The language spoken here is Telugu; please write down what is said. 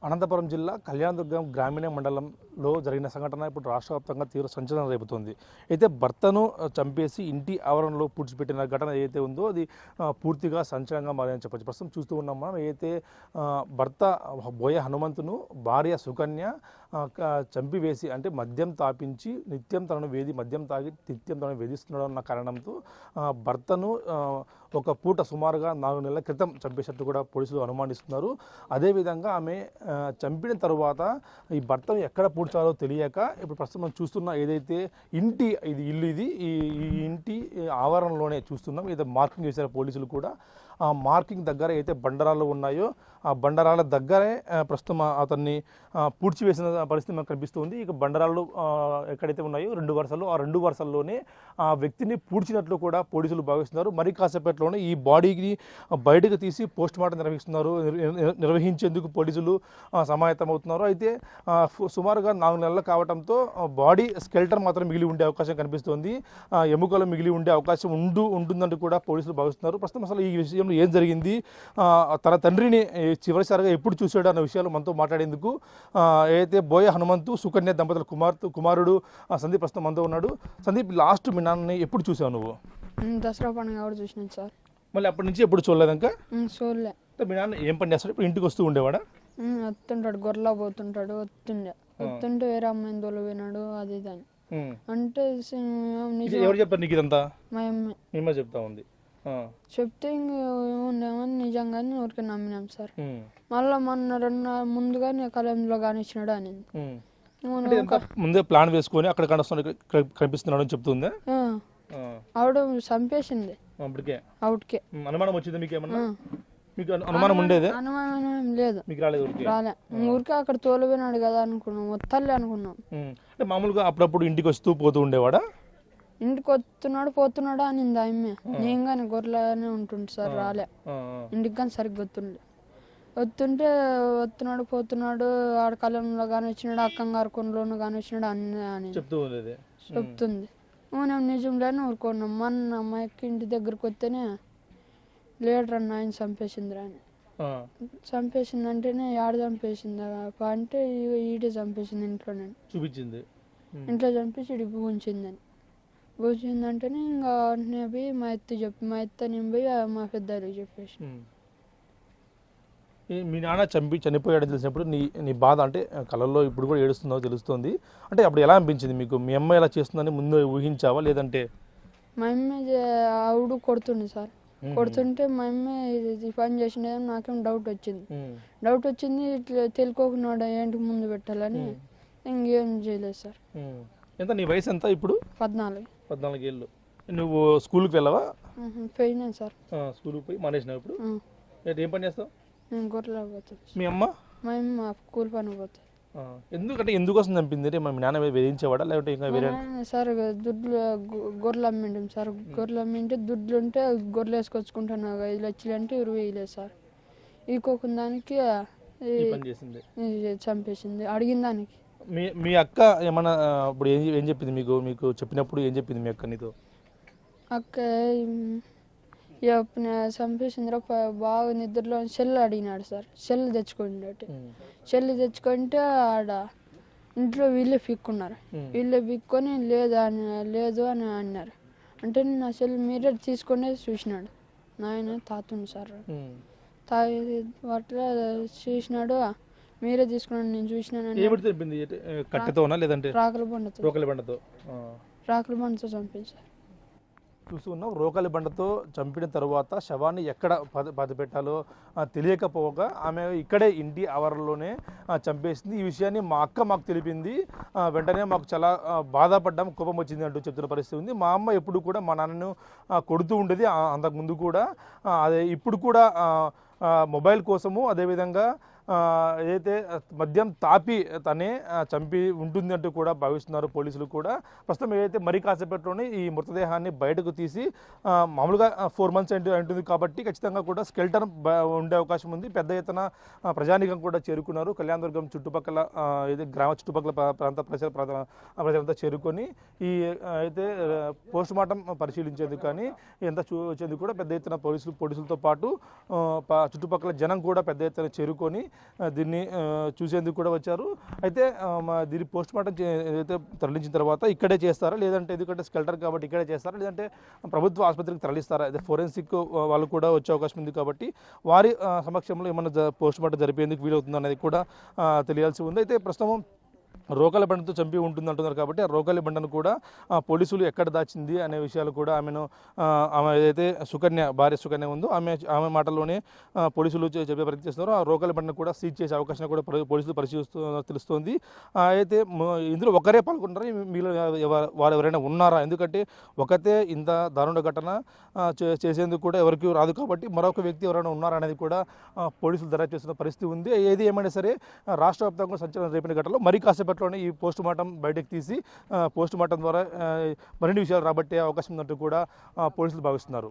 అనంతపురం జిల్లా కళ్యాణదుర్గం గ్రామీణ మండలంలో జరిగిన సంఘటన ఇప్పుడు రాష్ట్ర వ్యాప్తంగా తీవ్ర సంచలనం రేపుతోంది. అయితే భర్తను చంపేసి ఇంటి ఆవరణలో పూడ్చిపెట్టిన ఘటన ఏదైతే ఉందో అది పూర్తిగా సంచలనంగా మారని చెప్పొచ్చు. ప్రస్తుతం చూస్తూ ఉన్నాం మనం. ఏదైతే భర్త బోయ హనుమంతును భార్య సుకన్య చంపివేసి అంటే మద్యం తాపించి నిత్యం తనను మద్యం తాగి నిత్యం తనను వేధిస్తున్నాడు అన్న కారణంతో భర్తను ఒక పూట సుమారుగా 4 నెలల క్రితం చంపేసినట్టు కూడా పోలీసులు అనుమానిస్తున్నారు. అదేవిధంగా ఆమె చంపిన తరువాత ఈ భర్తను ఎక్కడ పూడ్చాలో తెలియక ఇప్పుడు ప్రస్తుతం మనం చూస్తున్న ఏదైతే ఇల్లు ఈ ఇంటి ఆవరణలోనే చూస్తున్నాం. ఏదో మార్కింగ్ చేశారు పోలీసులు కూడా. ఆ మార్కింగ్ దగ్గర అయితే బండరాళ్ళు ఉన్నాయో ఆ బండరాళ్ళ దగ్గరే ప్రస్తుతం అతన్ని పూడ్చివేసిన పరిస్థితి మనకు కనిపిస్తుంది. ఇక బండరాళ్ళు ఎక్కడైతే ఉన్నాయో 2 వరుసలు, ఆ 2 వరుసల్లోనే ఆ వ్యక్తిని పూడ్చినట్లు కూడా పోలీసులు భావిస్తున్నారు. మరి కాసేపట్లోనే ఈ బాడీని బయటకు తీసి పోస్ట్ మార్టం నిర్వహించేందుకు పోలీసులు సమాయత్తమవుతున్నారు. అయితే సుమారుగా 4 నెలలు కావడంతో బాడీ స్కెల్టర్ మాత్రం మిగిలి ఉండే అవకాశం కనిపిస్తోంది. ఎముకలు మిగిలి ఉండే అవకాశం ఉంటుందంటూ కూడా పోలీసులు భావిస్తున్నారు. ప్రస్తుతం అసలు ఈ విషయంలో ఏం జరిగింది, తన తండ్రిని చివరిసారిగా ఎప్పుడు చూశాడు అన్న విషయాలు మనతో మాట్లాడేందుకు ఏదైతే బోయ హనుమంతు సుకన్య దంపతుల కుమారుడు సందీప్ ప్రస్తుతం మనతో ఉన్నాడు. సందీప్, లాస్ట్ మీ నాన్నని ఎప్పుడు చూసావు నువ్వు? దసరా పండుగ కూడా చూసినాను సార్. మళ్ళీ అప్పటి నుంచి ఎప్పుడు చూడలేదు ఇంకా? చూడలే. మీ నాన్న ఏం పని చేస్తాడు? ఇప్పుడు ఇంటికి వస్తూ ఉండేవాడా? వస్తుంటాడు, గొర్రెలా పోతుంటాడు. వస్తుంటే వేరే అమ్మాయిని తోలిపోయినాడు అది ఇదని అంటే ఎవరు చెప్పారు నీకు ఇదంతా? మా అమ్మ చెప్తా ఉంది. చెప్తే ఇంకేమని నిజంగానే ఊరికే నమ్మినాం సార్. మళ్ళీ మొన్న 2 ముందుగానే కళ్యాణంలో కానిచ్చినాడు అని ముందే ప్లాన్ వేసుకొని అక్కడ కనిపిస్తున్నాడు అని చెప్తుందా? ఆవిడ చంపేసింది అవుట్కే. అనుమానం వచ్చింది మీకు? ఏమన్నా మీకు అనుమానం ఉండేది? అనుమానం లేదు, మీకు రాలేదు? రాలే. ఊరికే అక్కడ తోలిపోయినాడు కదా అనుకున్నాం, వత్తలే అనుకున్నాం. అంటే మామూలుగా అప్పుడప్పుడు ఇంటికి వస్తూ పోతూ ఉండేవాడా? ఇంటికి వస్తున్నాడు పోతున్నాడు అనింది ఆమె. నేను కానీ గొర్రెలానే ఉంటుండే సార్, రాలే. ఇంటికి కానీ సరిగ్గా వస్తుంటే వస్తున్నాడు పోతున్నాడు, ఆడ కళ్యాణంలో కానీ వచ్చినాడు, అక్కంగారు కొండలోను కానీ వచ్చినాడు అని చెప్తుంది. నేను నిజంలోనే ఊరుకున్నాం. మొన్న అమ్మాయికి ఇంటి దగ్గరకు వస్తేనే లేడర్ అన్న ఆయన చంపేసిందిరా అని. చంపేసిందంటేనే ఆడ చంపేసింది అంటే ఈడే చంపేసింది ఇంట్లోనే చూపించింది. ఇంట్లో చంపేసి ఇడికి ఉంచిందని కూర్చుందంటేనే ఇంకా వెంటనే పోయి మా అత్త నేను పోయి మా పెద్దకి చెప్పేసి. మీ నాన్న చనిపోయాడని తెలిసినప్పుడు నీ బాధ అంటే కళ్ళల్లో ఇప్పుడు కూడా ఏడుస్తుందో తెలుస్తుంది. అంటే అప్పుడు ఎలా అనిపించింది మీకు? మీ అమ్మ ఎలా చేస్తుందని ముందు ఊహించావా లేదంటే? మా అమ్మ ఆవిడ కొడుతుండే సార్. కొడుతుంటే మా అమ్మ ఈ పని చేసినదని నాకేం డౌట్ వచ్చింది. ఇట్లా తెలుకోకున్నాడు ఏంటి ముందు పెట్టాలని ఇంకేం చేయలేదు సార్. ఎంత నీ వయసు ఎంత ఇప్పుడు? 14 ఏళ్ళు. నువ్వు స్కూల్కి వెళ్ళవా? పోయినా సార్. స్కూల్కి పోయి మానేసినావు ఇప్పుడు? ఏం పని చేస్తావు? నేను గొర్రెలు పోతాను. మీ అమ్మ? మా అమ్మ కూలి పని పోతుంది. ఎందుకోసం చంపింది? మీ నాన్న వేధించేవాడా లేకపోతే ఇంకా వేరే? సార్ దుడ్లు గొర్రెలు అమ్మింటాం సార్. గొర్రెలు అమ్మింటే దుడ్లు ఉంటే గొర్రెలు వేసుకొచ్చుకుంటాను 5 లక్షలు అంటే 20,000 సార్. ఈకోకున్న దానికి చంపేసింది అడిగిన దానికి. మీ అక్క ఏమన్నా ఇప్పుడు ఏం చెప్పింది మీకు చెప్పినప్పుడు ఏం చెప్పింది మీ అక్క నీతో? అక్క చంపేసిందిరా బాగా నిద్రలో సెల్ అడిగినాడు సార్. సెల్ తెచ్చుకుంటే ఆడ ఇంట్లో వీళ్ళే పీక్కొని లేదు అని అన్నారు. అంటే నా సెల్ మీరే తీసుకునే చూసినాడు నాయన తాతుంది సార్. అట్లా చూసినాడు, మీరే తీసుకున్నాను నేను చూసినాను. రాకల బండతో చంపేశారు. చూస్తున్నాం. రోకలి బండతో చంపిన తర్వాత శవాన్ని ఎక్కడ పాతిపెట్టాలో తెలియకపోగా ఆమె ఇక్కడే ఇంటి ఆవరణలోనే చంపేసింది. ఈ విషయాన్ని మా అక్క మాకు తెలిపింది. వెంటనే మాకు చాలా బాధపడ్డాం, కోపం వచ్చింది అంటూ చెప్తున్న పరిస్థితి ఉంది. మా అమ్మ ఎప్పుడు కూడా మా నాన్నను కొడుతూ ఉండేది. అంతకుముందు కూడా అదే ఇప్పుడు కూడా మొబైల్ కోసము అదేవిధంగా ఏదైతే మద్యం తాపి తనే చంపి ఉంటుంది అంటూ కూడా భావిస్తున్నారు పోలీసులు కూడా. ప్రస్తుతం ఏదైతే మరి కాసేపట్లోనే ఈ మృతదేహాన్ని బయటకు తీసి మామూలుగా 4 months అంటుంది కాబట్టి ఖచ్చితంగా కూడా స్కెల్టర్ ఉండే అవకాశం ఉంది. పెద్ద ఎత్తున ప్రజానికం కూడా చేరుకున్నారు. కళ్యాణదుర్గం చుట్టుపక్కల గ్రామ చుట్టుపక్కల ప్రజలంతా చేరుకొని ఈ అయితే పోస్ట్ మార్టం పరిశీలించేందుకు కానీ ఎంత చూసేందుకు కూడా పెద్ద ఎత్తున పోలీసులతో పాటు చుట్టుపక్కల జనం కూడా పెద్ద ఎత్తున చేరుకొని దీన్ని చూసేందుకు కూడా వచ్చారు. అయితే దీన్ని పోస్ట్ మార్టం ఏదైతే తరలించిన తర్వాత ఇక్కడే చేస్తారా, లేదంటే ఎందుకంటే స్కెల్టర్ కాబట్టి ఇక్కడే చేస్తారా, లేదంటే ప్రభుత్వ ఆసుపత్రికి తరలిస్తారా? అయితే ఫోరెన్సిక్ వాళ్ళు కూడా వచ్చే అవకాశం ఉంది కాబట్టి వారి సమక్షంలో ఏమన్నా పోస్ట్ మార్టం జరిపేందుకు వీలవుతుంది అనేది కూడా తెలియాల్సి ఉంది. అయితే ప్రస్తుతం రోకలి బండతో చంపి ఉంటుంది అంటున్నారు కాబట్టి ఆ రోకలి బండను కూడా పోలీసులు ఎక్కడ దాచింది అనే విషయాలు కూడా ఆమె ఏదైతే భార్య సుకన్య ఉందో ఆమె మాటల్లోనే పోలీసులు చెప్పే ప్రయత్నం చేస్తున్నారు. ఆ రోకలి బండను కూడా సీజ్ చేసే అవకాశం కూడా పోలీసులు తెలుస్తోంది. అయితే ఇందులో ఒకరే పాల్గొంటారు, మీలో వారు ఎవరైనా ఉన్నారా? ఎందుకంటే ఒకతే ఇంత దారుణ ఘటన చేసేందుకు కూడా ఎవరికి రాదు కాబట్టి మరొక వ్యక్తి ఎవరైనా ఉన్నారా అనేది కూడా పోలీసులు దర్యాప్తు చేస్తున్న పరిస్థితి ఉంది. ఏది ఏమైనా సరే రాష్ట్ర వ్యాప్తంగా సంచలనం రేపిన ఘటనలో మరి కాసేపట్లోనే ఈ పోస్ట్ మార్టం బయటకు తీసి పోస్ట్ మార్టం ద్వారా మరిన్ని విషయాలు రాబట్టే అవకాశం ఉందంటూ కూడా పోలీసులు భావిస్తున్నారు.